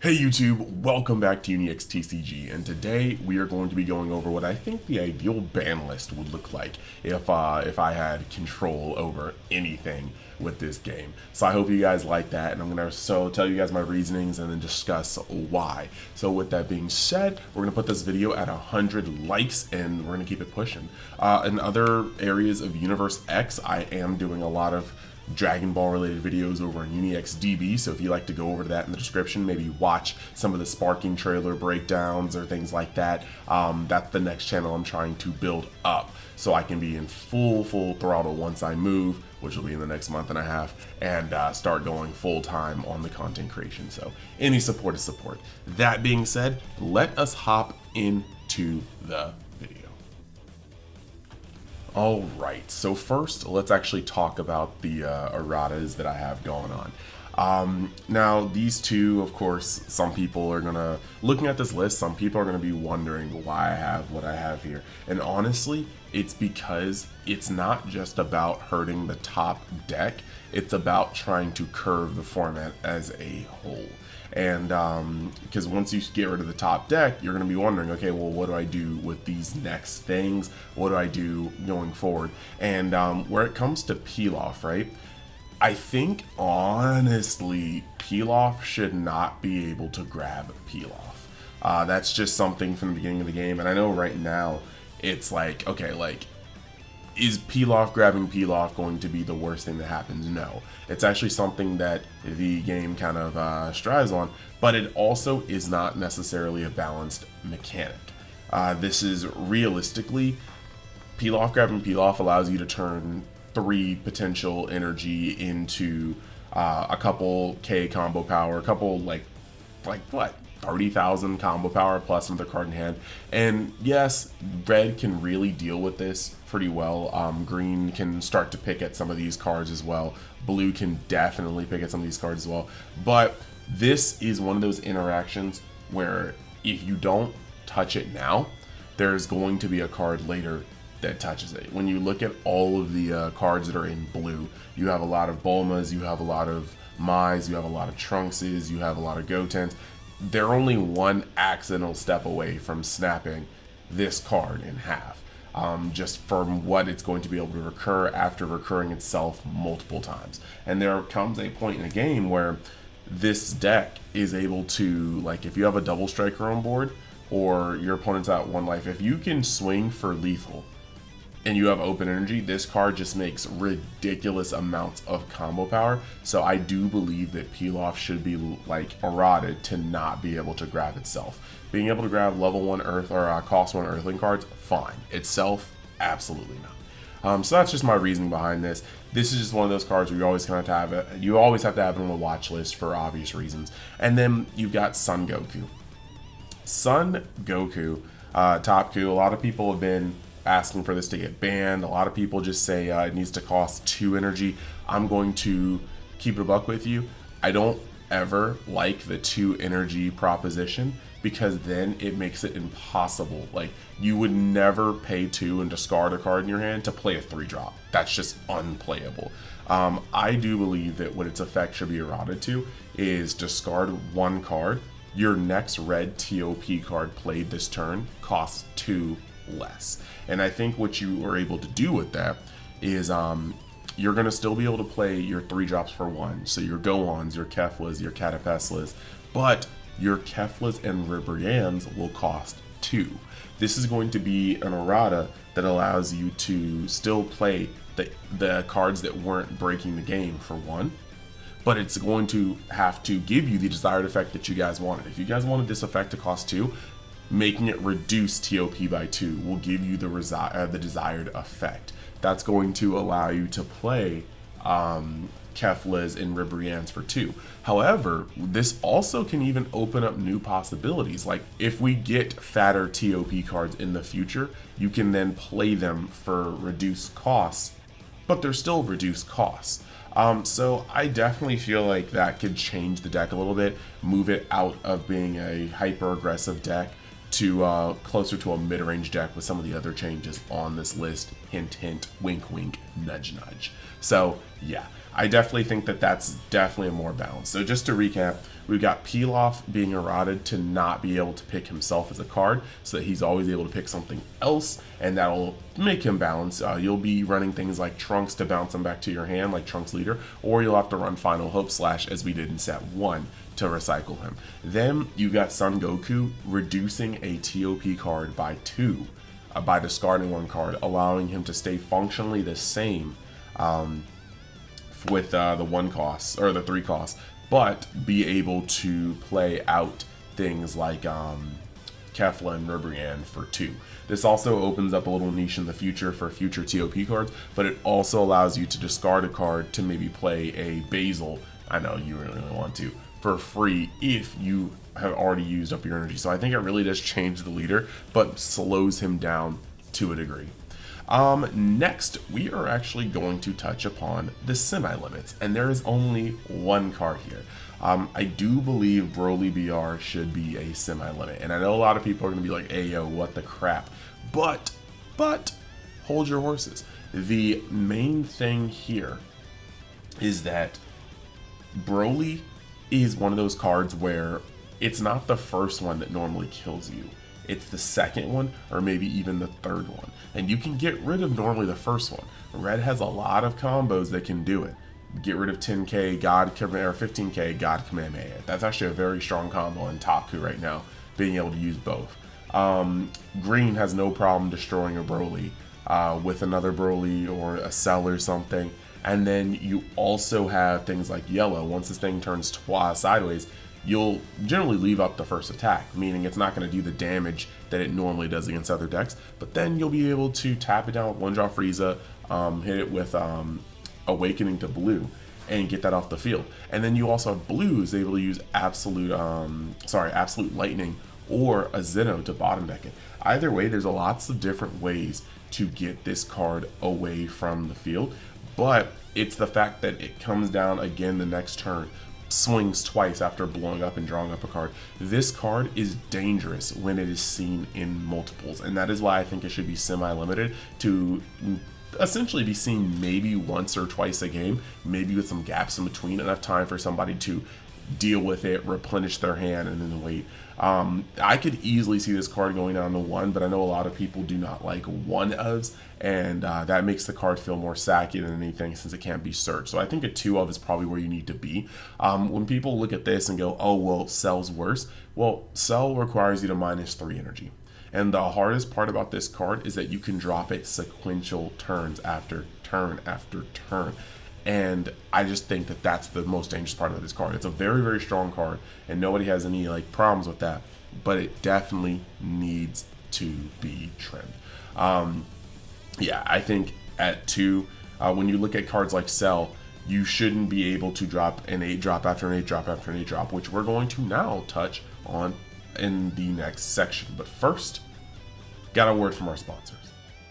Hey YouTube, welcome back to GameGenic TCG, and today we are going to be going over what I think the ideal ban list would look like if I had control over anything with this game. So I hope you guys like that, and I'm going to tell you guys my reasonings and then discuss why. So with that being said, we're going to put this video at 100 likes and we're going to keep it pushing. In other areas of Universe X, I am doing a lot of Dragon Ball related videos over on UniXDB, so if you like to go over to that in the description, maybe watch some of the Sparking trailer breakdowns or things like that. That's the next channel I'm trying to build up so I can be in full throttle once I move, which will be in the next month and a half, and start going full time on the content creation. So any support is support. That being said, let us hop into the video. Alright, so first let's actually talk about the erratas that I have going on. Now these two, of course, some people are gonna, looking at this list, some people are gonna be wondering why I have what I have here. And honestly, it's because it's not just about hurting the top deck, it's about trying to curve the format as a whole. And because once you get rid of the top deck, you're going to be wondering, okay, well, what do I do with these next things? What do I do going forward? And where it comes to peel-off, right? I think, honestly, peel-off should not be able to grab peel-off. That's just something from the beginning of the game. And I know right now, it's like, okay, like, is peel-off grabbing peel-off going to be the worst thing that happens? No. It's actually something that the game kind of strives on, but it also is not necessarily a balanced mechanic. This is realistically, peel-off grabbing peel-off allows you to turn 3 potential energy into a couple K combo power, a couple like what? 30,000 combo power plus another card in hand. And yes, red can really deal with this pretty well. Green can start to pick at some of these cards as well. Blue can definitely pick at some of these cards as well. But this is one of those interactions where if you don't touch it now, there's going to be a card later that touches it. When you look at all of the cards that are in blue, you have a lot of Bulmas, you have a lot of Mai's, you have a lot of Trunkses, you have a lot of Gotens. They're only one accidental step away from snapping this card in half, just from what it's going to be able to recur after recurring itself multiple times. And there comes a point in the game where this deck is able to, like, if you have a double striker on board or your opponent's at 1 life, if you can swing for lethal and you have open energy, this card just makes ridiculous amounts of combo power. So I do believe that peel-off should be like errated to not be able to grab itself. Being able to grab level 1 earth or cost 1 earthling cards, fine. Itself, absolutely not. So that's just my reasoning behind this. This is just one of those cards where you always kind of have it. You always have to have it on the watch list for obvious reasons. And then you've got Sun Goku. Sun Goku, top Ku. A lot of people have been asking for this to get banned. A lot of people just say it needs to cost 2 energy. I'm going to keep it a buck with you. I don't ever like the 2 energy proposition because then it makes it impossible. Like, you would never pay 2 and discard a card in your hand to play a 3-drop. That's just unplayable. I do believe that what its effect should be eroded to is discard 1 card. Your next red TOP card played this turn costs 2 less. And I think what you are able to do with that is you're going to still be able to play your 3-drops for 1. So your Gohans, your Keflas, your Catapeslas, but your Keflas and Ribriannes will cost 2. This is going to be an errata that allows you to still play the cards that weren't breaking the game for 1. But it's going to have to give you the desired effect that you guys wanted. If you guys wanted this effect to cost 2, making it reduce TOP by 2 will give you the desired effect. That's going to allow you to play Keflas and Ribriannes for 2. However, this also can even open up new possibilities. Like, if we get fatter TOP cards in the future, you can then play them for reduced costs, but they're still reduced costs. So I definitely feel like that could change the deck a little bit, move it out of being a hyper aggressive deck to closer to a mid-range deck with some of the other changes on this list hint, hint, wink, wink, nudge, nudge. So yeah, I definitely think that that's definitely a more balance. So just to recap, we've got Pilaf being eroded to not be able to pick himself as a card, so that he's always able to pick something else, and that'll make him balance. You'll be running things like Trunks to bounce him back to your hand, like Trunks Leader, or you'll have to run Final Hope Slash, as we did in set 1, to recycle him. Then you've got Son Goku reducing a TOP card by 2 by discarding 1 card, allowing him to stay functionally the same with the 1 cost or the 3 costs, but be able to play out things like Kefla and Ribrianne for 2. This also opens up a little niche in the future for future TOP cards, but it also allows you to discard a card to maybe play a Basil, I know you really want to, for free if you have already used up your energy. So I think it really does change the leader, but slows him down to a degree. Next, we are actually going to touch upon the semi-limits, and there is only 1 card here. I do believe Broly BR should be a semi-limit, and I know a lot of people are going to be like, hey yo, what the crap, but hold your horses. The main thing here is that Broly is one of those cards where it's not the first one that normally kills you. It's the second one, or maybe even the third one. And you can get rid of normally the first one. Red has a lot of combos that can do it. Get rid of 10k, God, or 15k, God Kamehameha. That's actually a very strong combo in Taku right now, being able to use both. Green has no problem destroying a Broly with another Broly or a Cell or something. And then you also have things like yellow. Once this thing turns sideways, you'll generally leave up the first attack, meaning it's not going to do the damage that it normally does against other decks, but then you'll be able to tap it down with One Draw Frieza, hit it with Awakening to Blue, and get that off the field. And then you also have Blue is able to use Absolute Lightning or a Zeno to bottom deck it. Either way, there's lots of different ways to get this card away from the field, but it's the fact that it comes down again the next turn, swings twice after blowing up and drawing up a card. This card is dangerous when it is seen in multiples, and that is why I think it should be semi-limited to essentially be seen maybe once or twice a game, maybe with some gaps in between, enough time for somebody to deal with it, replenish their hand, and then wait. I could easily see this card going down to 1, but I know a lot of people do not like 1-ofs, and that makes the card feel more sacky than anything since it can't be searched. So I think a 2-of is probably where you need to be. When people look at this and go, oh, well, Cell's worse. Well, Cell requires you to -3 energy. And the hardest part about this card is that you can drop it sequential turns after turn after turn. And I just think that that's the most dangerous part of this card. It's a very, very strong card, and nobody has any problems with that, but it definitely needs to be trimmed. Yeah, I think at 2, when you look at cards like Cell, you shouldn't be able to drop an 8-drop after an 8-drop after an 8-drop, which we're going to now touch on in the next section. But first, got a word from our sponsors.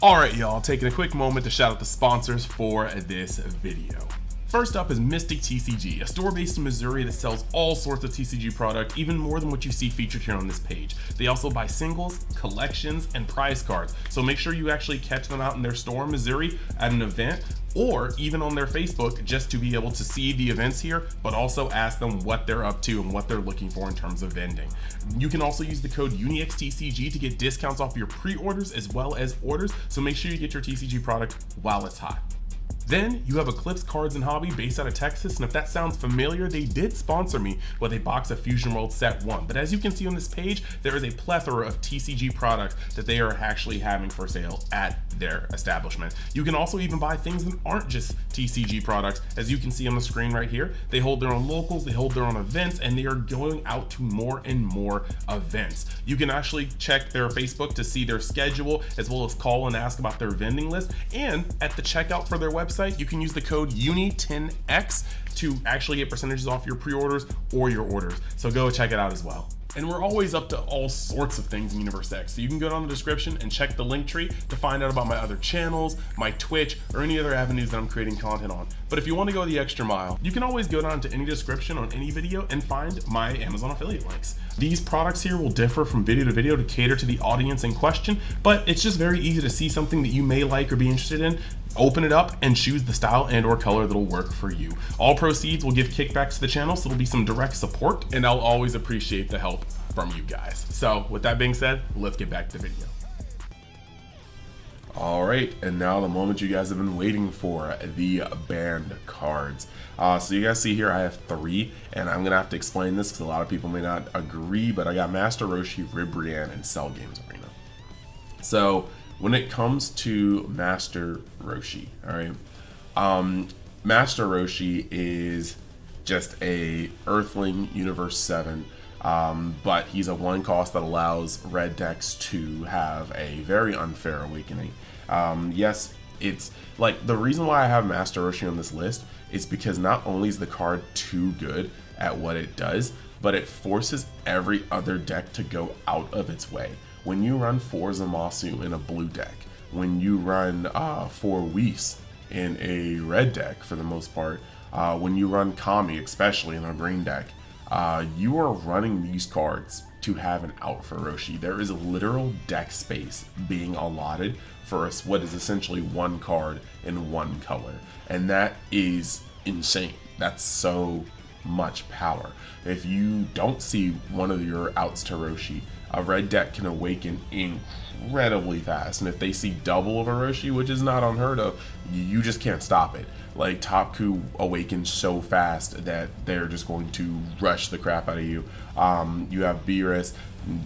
Alright y'all, taking a quick moment to shout out the sponsors for this video. First up is Mystic TCG, a store based in Missouri that sells all sorts of TCG product, even more than what you see featured here on this page. They also buy singles, collections, and prize cards, so make sure you actually catch them out in their store in Missouri at an event, or even on their Facebook, just to be able to see the events here, but also ask them what they're up to and what they're looking for in terms of vending. You can also use the code UNIXTCG to get discounts off your pre-orders as well as orders, so make sure you get your TCG product while it's hot. Then you have Eclipse Cards and Hobby based out of Texas, and if that sounds familiar, they did sponsor me with a box of Fusion World Set 1. But as you can see on this page, there is a plethora of TCG products that they are actually having for sale at their establishment. You can also even buy things that aren't just TCG products. As you can see on the screen right here, they hold their own locals, they hold their own events, and they are going out to more and more events. You can actually check their Facebook to see their schedule, as well as call and ask about their vending list. And at the checkout for their website, you can use the code UNI10X to actually get percentages off your pre-orders or your orders. So go check it out as well. And we're always up to all sorts of things in Universe X, so you can go down the description and check the link tree to find out about my other channels, my Twitch, or any other avenues that I'm creating content on. But if you want to go the extra mile, you can always go down to any description on any video and find my Amazon affiliate links. These products here will differ from video to video to cater to the audience in question, but it's just very easy to see something that you may like or be interested in, open it up and choose the style and or color that'll work for you. All proceeds will give kickbacks to the channel, so it'll be some direct support, and I'll always appreciate the help from you guys. So with that being said, let's get back to the video. All right, and now the moment you guys have been waiting for, the banned cards. So you guys see here I have 3, and I'm gonna have to explain this because a lot of people may not agree, but I got Master Roshi, Ribrianne, and Cell Games Arena. So when it comes to Master Roshi, all right, Master Roshi is just a Earthling Universe 7, but he's a 1 cost that allows red decks to have a very unfair awakening. Yes, it's like the reason why I have Master Roshi on this list is because not only is the card too good at what it does, but it forces every other deck to go out of its way. When you run 4 Zamasu in a blue deck, when you run 4 Whis in a red deck for the most part, when you run Kami, especially in a green deck, you are running these cards to have an out for Roshi. There is a literal deck space being allotted for us, what is essentially 1 card in 1 color. And that is insane. That's so much power. If you don't see one of your outs to Roshi, a red deck can awaken incredibly fast, and if they see double of a Roshi, which is not unheard of, you just can't stop it. Like Topku awakens so fast that they're just going to rush the crap out of you. You have Beerus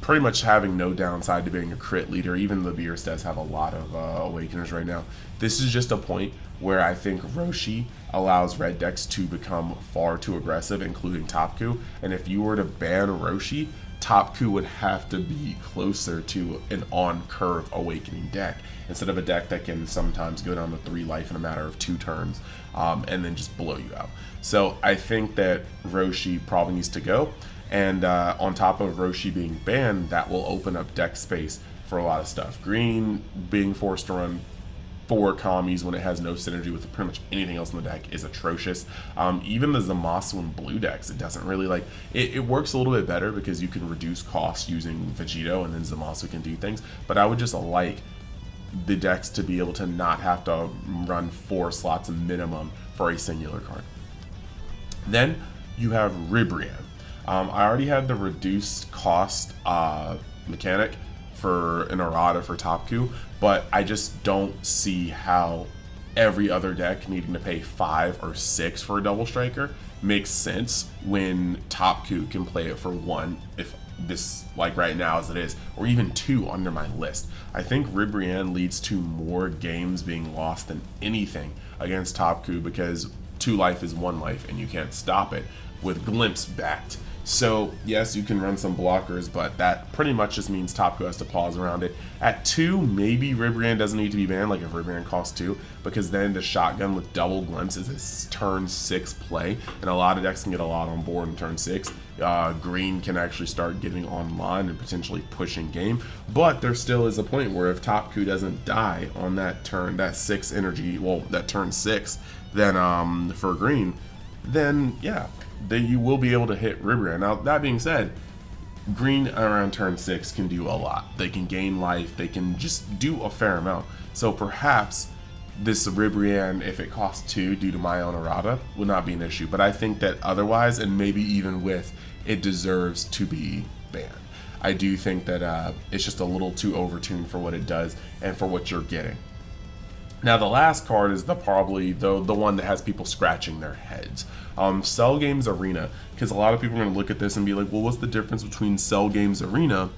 pretty much having no downside to being a crit leader. Even the Beerus does have a lot of awakeners right now. This is just a point where I think Roshi allows red decks to become far too aggressive, including Topku. And if you were to ban Roshi, Topku would have to be closer to an on-curve awakening deck instead of a deck that can sometimes go down to 3 life in a matter of 2 turns and then just blow you out. So I think that Roshi probably needs to go, and on top of Roshi being banned, that will open up deck space for a lot of stuff. Green being forced to run 4 Kamis when it has no synergy with pretty much anything else in the deck is atrocious. Even the Zamasu in blue decks, it doesn't really like it works a little bit better because you can reduce costs using Vegito and then Zamasu can do things, but I would just like the decks to be able to not have to run 4 slots minimum for a singular card. Then you have Ribrianne. I already had the reduced cost mechanic for an errata for Topku, but I just don't see how every other deck needing to pay 5 or 6 for a double striker makes sense when Topku can play it for 1, if this, like right now as it is, or even 2 under my list. I think Ribrianne leads to more games being lost than anything against Topku because 2 life is 1 life and you can't stop it with Glimpse backed. So yes, you can run some blockers, but that pretty much just means Topku has to pause around it. At 2, maybe Ribrianne doesn't need to be banned, like if Ribrianne costs 2, because then the shotgun with double glimpse is a turn 6 play, and a lot of decks can get a lot on board in turn 6. Green can actually start getting online and potentially pushing game, but there still is a point where if Topku doesn't die on that turn, that 6 energy, well, that turn 6, then for green, then yeah, then you will be able to hit Ribrianne. Now, that being said, green around turn 6 can do a lot. They can gain life, they can just do a fair amount. So perhaps this Ribrianne, if it costs 2 due to my own errata, would not be an issue. But I think that otherwise, and maybe even with, it deserves to be banned. I do think that it's just a little too overtuned for what it does and for what you're getting. Now the last card is probably the one that has people scratching their heads. Cell Games Arena, because a lot of people are going to look at this and be like, well, what's the difference between Cell Games Arena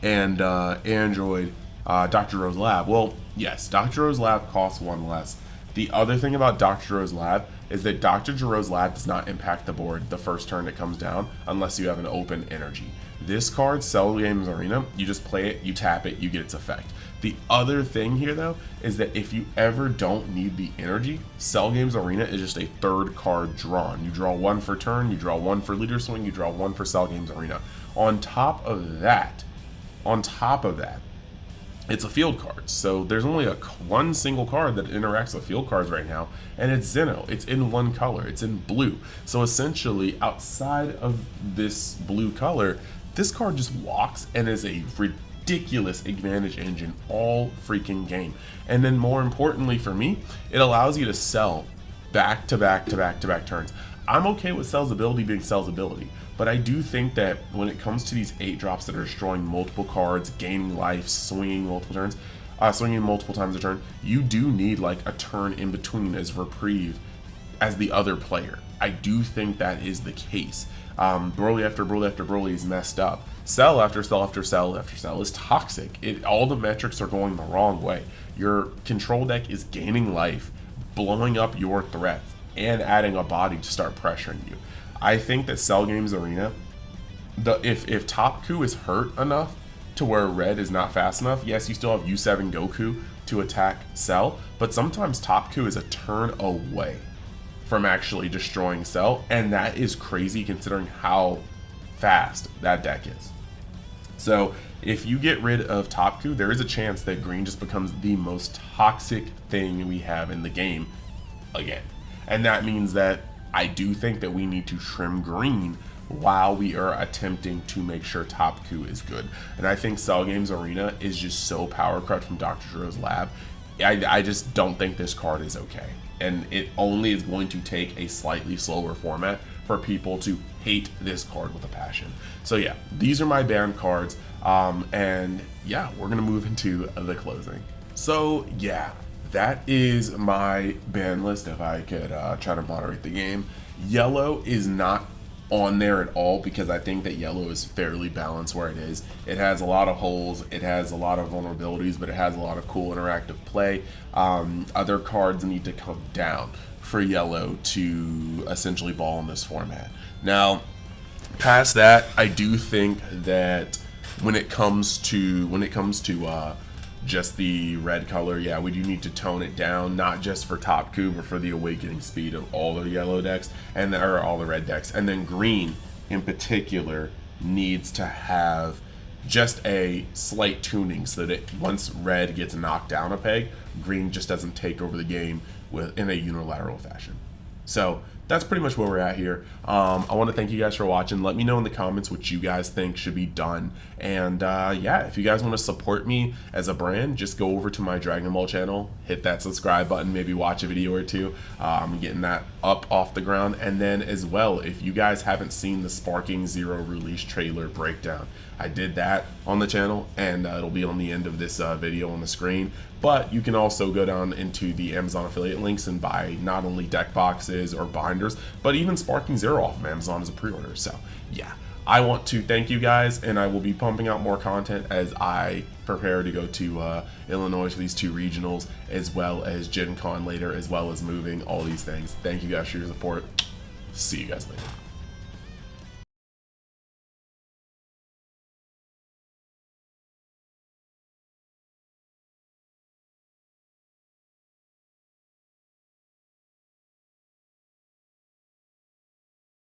and Android Dr. Rose Lab? Well, yes, Dr. Rose Lab costs 1 less. The other thing about Dr. Rose Lab is that Dr. Rose Lab does not impact the board the first turn it comes down unless you have an open energy. This card, Cell Games Arena, you just play it, you tap it, you get its effect. The other thing here, though, is that if you ever don't need the energy, Cell Games Arena is just a 3rd card drawn. You draw 1 for turn, you draw 1 for Leader Swing, you draw 1 for Cell Games Arena. On top of that, it's a field card. So there's only one single card that interacts with field cards right now, and it's Zeno. It's in one color. It's in blue. So essentially, outside of this blue color, this card just walks and is a ridiculous advantage engine all freaking game. And then more importantly for me, it allows you to sell back to back to back to back turns. I'm okay with Cell's ability being Cell's ability, but I do think that when it comes to these 8 drops that are destroying multiple cards, gaining life, swinging multiple turns, swinging multiple times a turn, you do need like a turn in between as reprieve as the other player. I do think that is the case. Broly after Broly after Broly is messed up. Cell after Cell after Cell after Cell is toxic. All the metrics are going the wrong way. Your control deck is gaining life, blowing up your threats, and adding a body to start pressuring you. I think that Cell Games Arena, if Top Coup is hurt enough to where Red is not fast enough, yes, you still have U7 Goku to attack Cell, but sometimes Top Coup is a turn away from actually destroying Cell, and that is crazy considering how fast that deck is. So if you get rid of Top Coup, there is a chance that green just becomes the most toxic thing we have in the game again. And that means that I do think that we need to trim green while we are attempting to make sure Top Coup is good. And I think Cell Games Arena is just so power corrupt from Dr. Zero's lab. I just don't think this card is okay. And it only is going to take a slightly slower format for people to hate this card with a passion. So yeah, these are my banned cards. And yeah, we're gonna move into the closing. So yeah, that is my ban list if I could try to moderate the game. Yellow is not on there at all because I think that yellow is fairly balanced where it is. It has a lot of holes, it has a lot of vulnerabilities, but it has a lot of cool interactive play. Other cards need to come down for yellow to essentially ball in this format. Now, past that, I do think that when it comes to just the red color, yeah, we do need to tone it down, not just for Top Coup, but for the awakening speed of all the yellow decks or all the red decks. And then green in particular needs to have just a slight tuning so that once red gets knocked down a peg, green just doesn't take over the game in a unilateral fashion. So that's pretty much where we're at here. I want to thank you guys for watching. Let me know in the comments what you guys think should be done. And yeah, if you guys want to support me as a brand, just go over to my Dragon Ball channel, hit that subscribe button, maybe watch a video or two. I'm getting that up off the ground. And then as well, if you guys haven't seen the Sparking Zero release trailer breakdown, I did that on the channel, and it'll be on the end of this video on the screen. But you can also go down into the Amazon affiliate links and buy not only deck boxes or binders, but even Sparking Zero off of Amazon as a pre-order. So yeah, I want to thank you guys, and I will be pumping out more content as I prepare to go to Illinois for these 2 regionals, as well as Gen Con later, as well as moving, all these things. Thank you guys for your support. See you guys later.